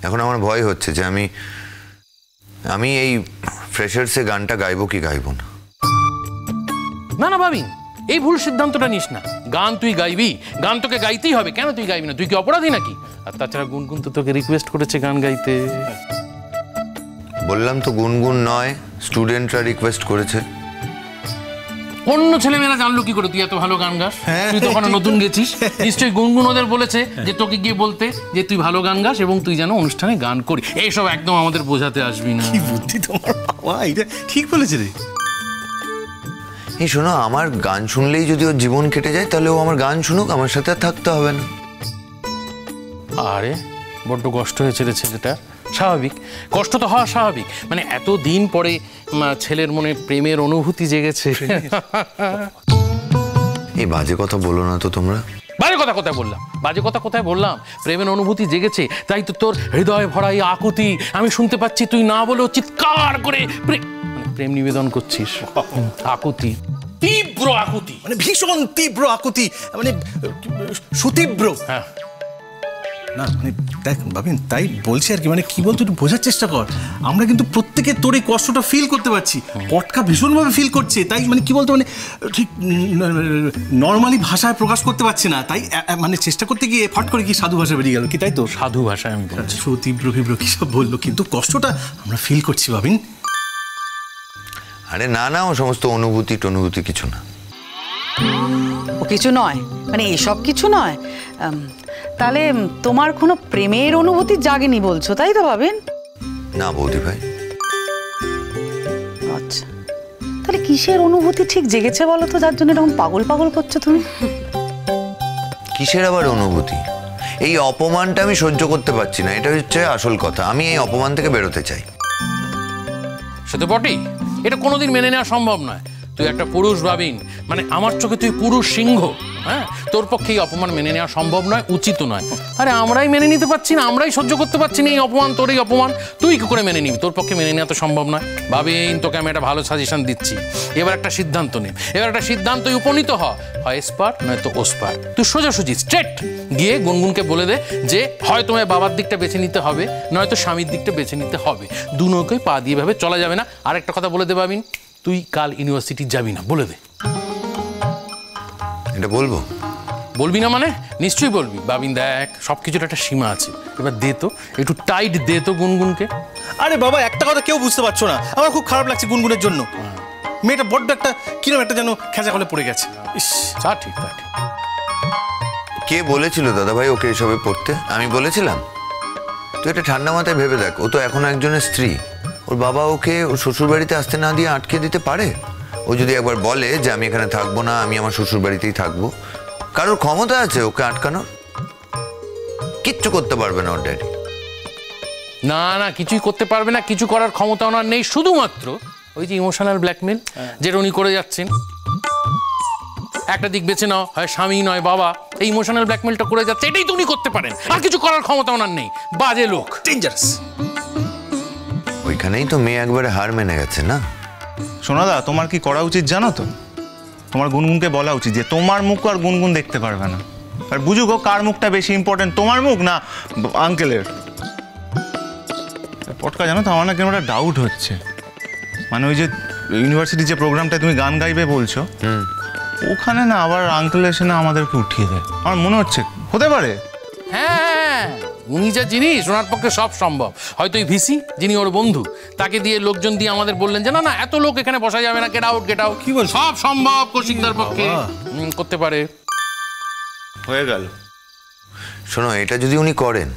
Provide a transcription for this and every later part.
এখন আমার ভয় হচ্ছে যে আমি এই ফ্রেশার্সে গানটা গাইবো কি গাইবো না। না না ভাবি, এই ভুল সিদ্ধান্তটা নিস না। গান তুই গাইবি, গান তোকে গাইতেই হবে। কেন তুই গাইবি না? তুই কি অপরাধী নাকি? আর তাছাড়া গুনগুন তো তোকে রিকোয়েস্ট করেছে গান গাইতে। বললাম তো গুনগুন নয়, স্টুডেন্টরা রিকোয়েস্ট করেছে। অন্য ছেলেমেয়েরা জানলো কি করে তুই এত ভালো গান গাস? তুই তো ওখানে নতুন গেছিস, নিশ্চয়ই গুনগুন ওদের বলেছে যে তোকে গিয়ে বলতে যে তুই ভালো গান গাস এবং তুই যেন অনুষ্ঠানে গান করি। এইসব একদম আমাদের বোঝাতে আসবি না। কি বুদ্ধি তোমার বাবা, এটা ঠিক বলেছে রে। এই শোনো, আমার গান শুনলেই যদি ওর জীবন কেটে যায় তাহলে ও আমার গান শুনুক, আমার সাথে আর থাকতে হবে না। আরে বড্ড কষ্ট হয়েছে রে ছেলেটা। স্বাভাবিক, কষ্ট তো হওয়া স্বাভাবিক। মানে এতদিন পরে ছেলের মনে প্রেমের অনুভূতি জেগেছে। এই বাজে কথা বলো না তো তোমরা। বাজে কথা কোথায় বললাম? বাজে কথা কোথায় বললাম? প্রেমের অনুভূতি জেগেছে, তাই তো তোর হৃদয় ভরা এই আকুতি আমি শুনতে পাচ্ছি। তুই না বলেও চিৎকার করে প্রেম নিবেদন করছিস। আকুতি, তীব্র আকুতি, মানে ভীষণ তীব্র আকুতি, মানে সুতীব্র। হ্যাঁ না মানে দেখ ভাবিন, তাই বলছি আর কি, মানে কি বলতো একটু বোঝার চেষ্টা কর। আমরা কিন্তু প্রত্যেকে তোর এই কষ্টটা ফিল করতে পারছি। পটকা ভীষণভাবে ফিল করছে, তাই মানে কি বলতো, মানে ঠিক নর্মালি ভাষায় প্রকাশ করতে পারছে না, তাই মানে চেষ্টা করতে গিয়ে ফট করে কি সাধু ভাষা বেরিয়ে গেল কি, তাই তো? সাধু ভাষায় আমি বলছি। সুতীব্র ফিব্র কি সব বললো, কিন্তু কষ্টটা আমরা ফিল করছি ভাবিন। আরে না না, ও সমস্ত অনুভূতি টনুভূতি কিছু না। ও কিছু নয় মানে এসব কিছু নয়। তাহলে তোমার কোনো প্রেমের অনুভূতি জাগেনি বলছো, তাই তো ভাবেন? না বৌদি ভাই। আচ্ছা, তাহলে কিসের অনুভূতি ঠিক জেগেছে বলো তো, যার জন্য এরকম পাগল পাগল করছো তুমি? কিসের আবার অনুভূতি? এই অপমানটা আমি সহ্য করতে পারছি না, এটা হচ্ছে আসল কথা। আমি এই অপমান থেকে বেরোতে চাই। সে তো বটেই, এটা কোনোদিন মেনে নেওয়া সম্ভব নয়। তুই একটা পুরুষ ভাবিন, মানে আমার চোখে তুই পুরুষ সিংহ। হ্যাঁ, তোর পক্ষে এই অপমান মেনে নেওয়া সম্ভব নয়, উচিত নয়। আরে আমরাই মেনে নিতে পারছি না, আমরাই সহ্য করতে পারছি না এই অপমান, তোর এই অপমান তুই কি করে মেনে নিবি? তোর পক্ষে মেনে নেওয়া তো সম্ভব নয়। ভাবিন, তোকে আমি একটা ভালো সাজেশন দিচ্ছি। এবার একটা সিদ্ধান্ত নে, এবার একটা সিদ্ধান্ত উপনীত হয় এসপার নয়তো ওসপার। তুই সোজাসুজি স্ট্রেট গিয়ে গুনগুনকে বলে দে যে হয় তোমায় বাবার দিকটা বেছে নিতে হবে, নয়তো স্বামীর দিকটা বেছে নিতে হবে। দু নৌকোয় পা দিয়ে ভাবে চলা যাবে না। আর একটা কথা বলে দে ভাবিন, তুই কাল ইউনিভার্সিটি যাবি না, বলে দে। এটা বলবো? বলবি না মানে? নিশ্চয়ই বলবি। বাবিন দেখ, সবকিছুর একটা সীমা আছে। এবার দে তো, একটু টাইট দে তো গুনগুনকে। আরে বাবা, একটা কথা কেউ বুঝতে পারছো না, আমার খুব খারাপ লাগছে গুনগুনের জন্য। মেয়েটা বড্ড একটা কিরম একটা যেন খেঁচা কলে পড়ে গেছে। তা ঠিক, তা ঠিক। কে বলেছিল দাদা ভাই ওকে এসবে পড়তে? আমি বলেছিলাম? তুই এটা ঠান্ডা মাথায় ভেবে দেখ, ও তো এখন একজনের স্ত্রী। ওর বাবা ওকে ওর শ্বশুর বাড়িতে আসতে না দিয়ে আটকে দিতে পারে? ও যদি একবার বলে যে আমি এখানে থাকবো না, আমি আমার শ্বশুর বাড়িতেই থাকবো, কারোর ক্ষমতা আছে ওকে আটকানোর? কিচ্ছু করতে পারবে না ওর ড্যাডি। না না, কিছুই করতে পারবে না, কিছু করার ক্ষমতা ওনার নেই। শুধুমাত্র ওই যে ইমোশনাল ব্ল্যাকমেল যেটা উনি করে যাচ্ছেন। একটা দিক বেছে নাও, হয় স্বামী নয় বাবা। এই ইমোশনাল ব্ল্যাকমেলটা করে যাচ্ছে, এটাই তো উনি করতে পারেন। আর কিছু করার ক্ষমতা ওনার নেই। বাজে লোক, ডেঞ্জারাস। ওইখানেই তো মেয়ে একবারে হার মেনে গেছে না। সোনাদা, তোমার কি করা উচিত জানো তো? তোমার গুনগুনকে বলা উচিত যে তোমার মুখ আর গুনগুন দেখতে পারবে না। আর বুঝুক কার মুখটা বেশি ইম্পর্টেন্ট, তোমার মুখ না আঙ্কেলের। পটকা, জানো তো আমার না কেন একটা ডাউট হচ্ছে। মানে ওই যে ইউনিভার্সিটির যে প্রোগ্রামটা তুমি গান গাইবে বলছো, ওখানে না আবার আঙ্কেল এসে না আমাদেরকে উঠিয়ে দেয়। আমার মনে হচ্ছে হতে পারে। হ্যাঁ, উনি যা জিনিস ওনার পক্ষে সব সম্ভব। হয়তো এই ভিসি যিনি ওর বন্ধু, তাকে দিয়ে লোকজন দিয়ে আমাদের বললেন যে না না এত লোক এখানে বসা যাবে না, গেট আউট গেট আউট। কি বল? সব সম্ভব কৌশিকদার পক্ষে, করতে পারে। হয়ে গেল। শোনো, এটা যদি উনি করেন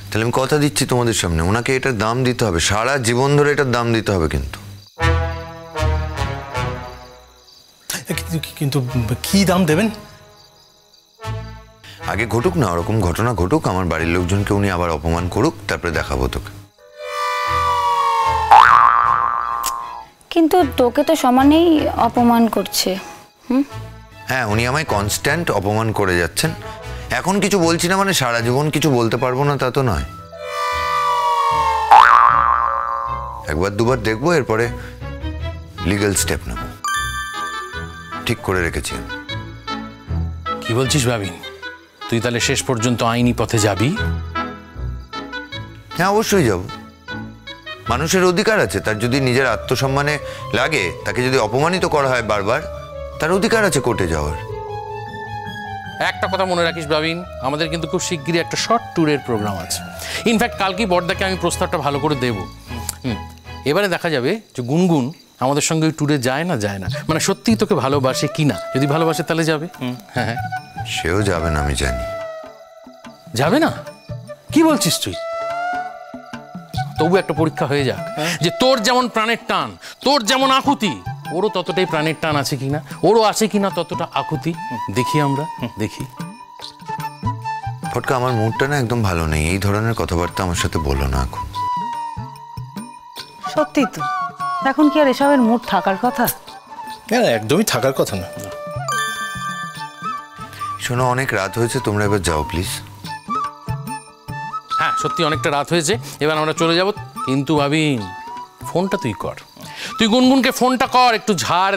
তাহলে আমি কথা দিচ্ছি তোমাদের সামনে, ওনাকে এটার দাম দিতে হবে, সারা জীবন ধরে এটার দাম দিতে হবে। কিন্তু কি দাম দেবেন? আগে ঘটুক না ওরকম ঘটনা, ঘটুক, আমার বাড়ির লোকজনকে উনি আবার অপমান করুক, তারপরে দেখাবো তোকে। কিন্তু তোকে তো সমানেই অপমান করছে। হ্যাঁ, উনি আমায় কনস্ট্যান্ট অপমান করে যাচ্ছেন। এখন কিছু বলছি না মানে সারা জীবন কিছু বলতে পারবো না তা তো নয়। একবার দুবার দেখবো, এরপরে লিগ্যাল স্টেপ নেব, ঠিক করে রেখেছি। কি বলছিস ভাবিন? তুই তাহলে শেষ পর্যন্ত আইনি পথে যাবি? হ্যাঁ অবশ্যই যাব। মানুষের অধিকার আছে, তার যদি নিজের আত্মসম্মানে লাগে, তাকে যদি অপমানিত করা হয় বারবার, তার অধিকার আছে কোর্টে যাওয়ার। একটা কথা মনে রাখিস বাবিন, আমাদের কিন্তু খুব শিগগিরই একটা শর্ট ট্যুরের প্রোগ্রাম আছে। ইনফ্যাক্ট কালকেই বড়দাকে আমি প্রস্তাবটা ভালো করে দেব। এবারে দেখা যাবে যে গুনগুন আমাদের সঙ্গে ওই ট্যুরে যায় না, মানে সত্যিই তোকে ভালোবাসে কি না। যদি ভালোবাসে তাহলে যাবে। হ্যাঁ হ্যাঁ, সেও যাবে না আমি জানি। যাবে না? কি বলছিস তুই? তবু একটা পরীক্ষা হয়ে যাক যে তোর যেমন প্রাণের টান, তোর যেমন আকুতি, ওরও ততটাই প্রাণের টান আছে কিনা, ওরও আছে কিনা ততটা আকুতি। দেখি আমরা, দেখি। ফটকা, আমার মুডটা না একদম ভালো নেই, এই ধরনের কথাবার্তা আমার সাথে বলো না এখন। সত্যি তো, এখন কি আর এসবের মুড থাকার কথা? হ্যাঁ, একদমই থাকার কথা না। শোনো, অনেক রাত হয়েছে, তোমরা এবার যাও প্লিজ। হ্যাঁ সত্যি অনেকটা রাত হয়েছে, এবার আমরা চলে যাব। কিন্তু ভাবিন, ফোনটা তুই কর, তুই গুনগুনকে ফোনটা কর, একটু ঝাড়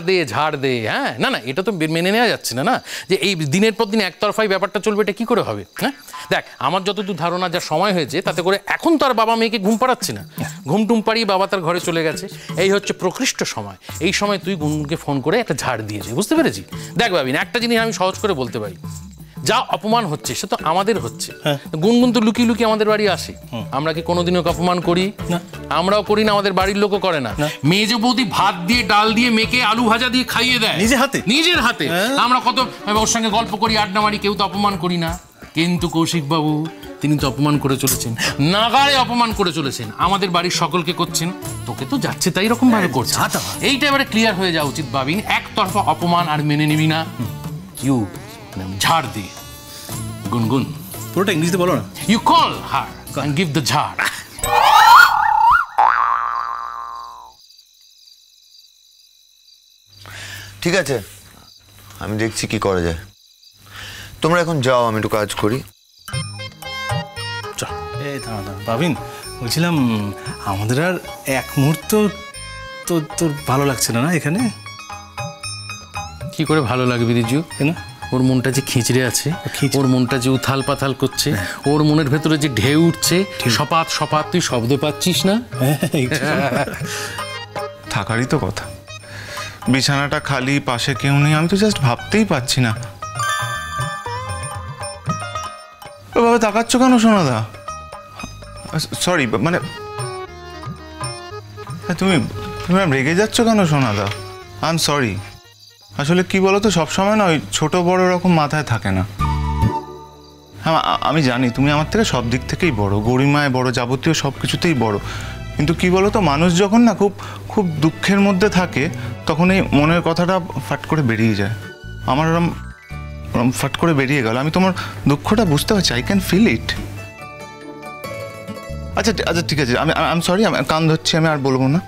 দে। হ্যাঁ না, এটা তো মেনে নেওয়া যাচ্ছে না যে এই দিনের পর দিন একতরফাই ব্যাপারটা চলবে, এটা কি করে হবে? হ্যাঁ দেখ, আমার যতদূর ধারণা, যা সময় হয়েছে তাতে করে এখন তো আর বাবা মেয়েকে ঘুম পাড়াচ্ছে না, ঘুম টুম পাড়িয়ে বাবা তার ঘরে চলে গেছে। এই হচ্ছে প্রকৃষ্ট সময়। এই সময় তুই গুনগুনকে ফোন করে একটা ঝাড় দিয়েছে, বুঝতে পেরেছি? দেখ ভাবিন, একটা জিনিস আমি সহজ করে বলতে পারি, যা অপমান হচ্ছে সে তো আমাদের হচ্ছে। গুনগুন তো লুকিয়ে লুকিয়ে আমাদের বাড়ি আসে, আমরা কি কোনোদিনও অপমান করি? আমরাও করি না, আমাদের বাড়ির লোকও করে না। মেজো বৌদি ভাত দিয়ে, ডাল দিয়ে, মেখে আলু ভাজা দিয়ে খাইয়ে দেয় নিজের হাতে। আমরা কত ওর সঙ্গে গল্প করি, আড্ডা মারি, কেউ তো অপমান করি না। কিন্তু কৌশিক বাবু, তিনি তো অপমান করে চলেছেন, নাগাড়ে অপমান করে চলেছেন, আমাদের বাড়ির সকলকে করছেন। তোকে তো যাচ্ছে তাই রকম ভাবে করছে। এইটা এবারে ক্লিয়ার হয়ে যাওয়া উচিত ভাবিন, একতরফা অপমান আর মেনে নিবি না। ইউ ঝাড় দি গুনগুন, পুরোটা ইংলিশে বলো না। You call her and give the ঝাড়। ঠিক আছে, আমি দেখছি কি করা যায়। তোমরা এখন যাও, আমি একটু কাজ করি। এই দাঁড়া ভাবিন, বলছিলাম আমাদের আর এক মুহূর্ত তো তোর ভালো লাগছে না এখানে? কি করে ভালো লাগবে রিজু? কেন? ওর মনটা যে খিচড়ে আছে, ওর মনটা যে উথাল পাথাল করছে, ওর মনের ভেতরে যে ঢেউ উঠছে, সপাত সপাত, তুই শব্দ পাচ্ছিস না? থাকারই তো কথা, বিছানাটা খালি, পাশে কেউ নেই, আমি তো জাস্ট ভাবতেই পাচ্ছি না। বাবা তাকাচ্ছ কেন সোনাদা? সরি, মানে তুমি রেগে যাচ্ছ কেন সোনাদা? I am sorry. আসলে কি বলো তো, সবসময় না ওই ছোট বড় রকম মাথায় থাকে না। হ্যাঁ আমি জানি তুমি আমার থেকে সব দিক থেকেই বড়, গরিমায় বড়, যাবতীয় সব কিছুতেই বড়। কিন্তু কি বলো তো, মানুষ যখন না খুব খুব দুঃখের মধ্যে থাকে, তখন এই মনের কথাটা ফাট করে বেরিয়ে যায়। আমার ওরম ফাট করে বেরিয়ে গেল। আমি তোমার দুঃখটা বুঝতে পারছি, আই ক্যান ফিল ইট। আচ্ছা ঠিক আছে, আমি সরি, আমি কান ধরছি, আমি আর বলবো না।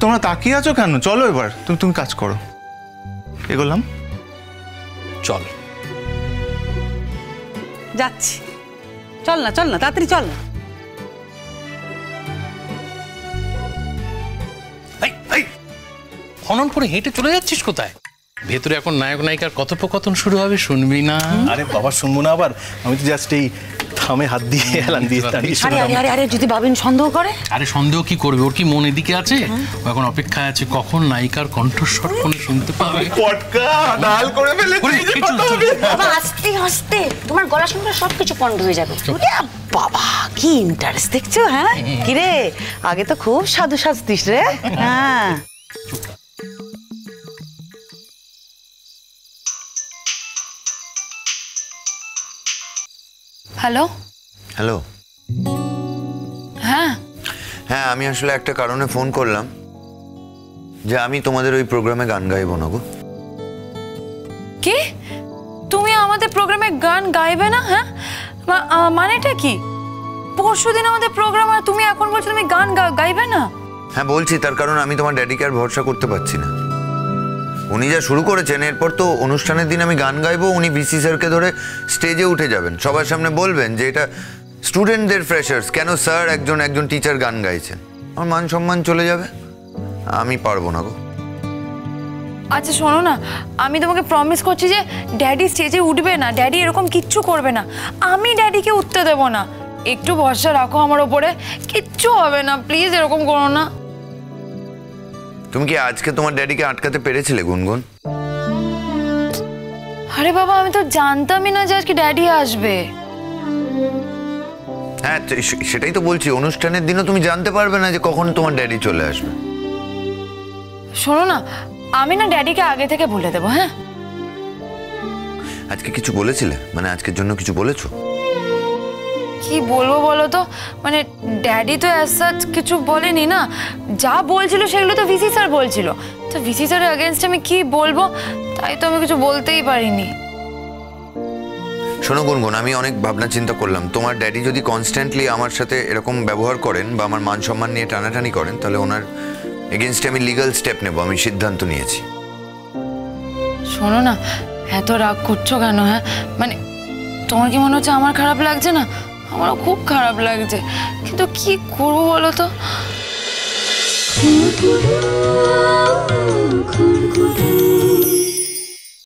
তোমরা তাকিয়ে আছো কেন? চলো এবার তুমি কাজ করো। এগোলাম, চল যাচ্ছি। চল না তাড়াতাড়ি চল না। খনন করে হেঁটে চলে যাচ্ছিস কোথায়? ভেতরে এখন নায়ক নায়িকার কথোপকথন শুরু হবে, শুনবি না? আরে বাবা, শুনবো না আবার? আমি তো জাস্ট এই থামে হাত দিয়ে হেলান দিয়ে আরে যদি ভাবিন সন্দেহ করে? আরে সন্দেহ কি করবে, ওর কি মন এদিকে আছে? ও এখন অপেক্ষায় আছে কখন নায়িকার কণ্ঠস্বর ফোনে শুনতে পাবে। পটকা ডাল করে ফেলেছি। বাবা আস্তে আস্তে, তোমার গলা শুনলে সবকিছু পন্ড হয়ে যাবে। বাবা কি ইন্টারেস্ট দেখছো? হ্যাঁ কিরে, আগে তো খুব সাধু সাজতিস রে। হ্যাঁ হ্যালো হ্যালো। হ্যাঁ হ্যাঁ, আমি আসলে একটা কারণে ফোন করলাম, যে আমি তোমাদের ওই প্রোগ্রামে গান গাইবো না গো। কি? তুমি আমাদের প্রোগ্রামে গান গাইবে না? হ্যাঁ মানেটা কি? পরশুদিন আমাদের প্রোগ্রাম আর তুমি এখন বলছো তুমি গান গাইবে না? হ্যাঁ বলছি, তার কারণ আমি তোমার ড্যাডিকে আর ভরসা করতে পারছি না। উনি যা শুরু করেছেন, এরপর তো অনুষ্ঠানের দিন আমি গান গাইবো, উনি ভিসি স্যারকে ধরে স্টেজে উঠে যাবেন, সবার সামনে বলবেন যে এটা স্টুডেন্টদের ফ্রেশার্স, কেন স্যার একজন টিচার গান গাইছেন। আমার মান সম্মান চলে যাবে, আমি পারবো না গো। আচ্ছা শোনো না, আমি তোমাকে প্রমিস করছি যে ড্যাডি স্টেজে উঠবে না, ড্যাডি এরকম কিচ্ছু করবে না, আমি ড্যাডিকে উঠতে দেবো না। একটু ভরসা রাখো আমার ওপরে, কিচ্ছু হবে না, প্লিজ এরকম করো না। তুমি কি আজকে তোমার ড্যাডিকে আটকাতে পেরেছিলে গুনগুন? আরে বাবা, আমি তো জানতামই না যে আজকে ড্যাডি আসবে। হ্যাঁ, সেটাই তো বলছি, অনুষ্ঠানের দিনও তুমি জানতে পারবে না যে কখন তোমার ড্যাডি চলে আসবে। শোনো না, আমি না ড্যাডিকে আগে থেকে বলে দেবো। হ্যাঁ, আজকে কিছু বলেছিলে? মানে আজকের জন্য কিছু বলেছো? কি বলবো বলো তো, মানে ড্যাডি তো অ্যাজ কিছু বলেনি না, যা বলছিল সেগুলো তো ভিসি স্যার বলছিল, তো ভিসি স্যারের এগেনস্টে আমি কি বলবো, তাই তো আমি কিছু বলতেই পারিনি। শোনো গুনগুন, আমি অনেক ভাবনা চিন্তা করলাম, তোমার ড্যাডি যদি কনস্ট্যান্টলি আমার সাথে এরকম ব্যবহার করেন বা আমার মান সম্মান নিয়ে টানাটানি করেন, তাহলে ওনার এগেনস্টে আমি লিগ্যাল স্টেপ নেব, আমি সিদ্ধান্ত নিয়েছি। শোনো না, এত রাগ করছো কেন? হ্যাঁ, মানে তোমার কি মনে হচ্ছে আমার খারাপ লাগছে না? আমারও খুব খারাপ লাগছে, কিন্তু কি করবো বলো তো।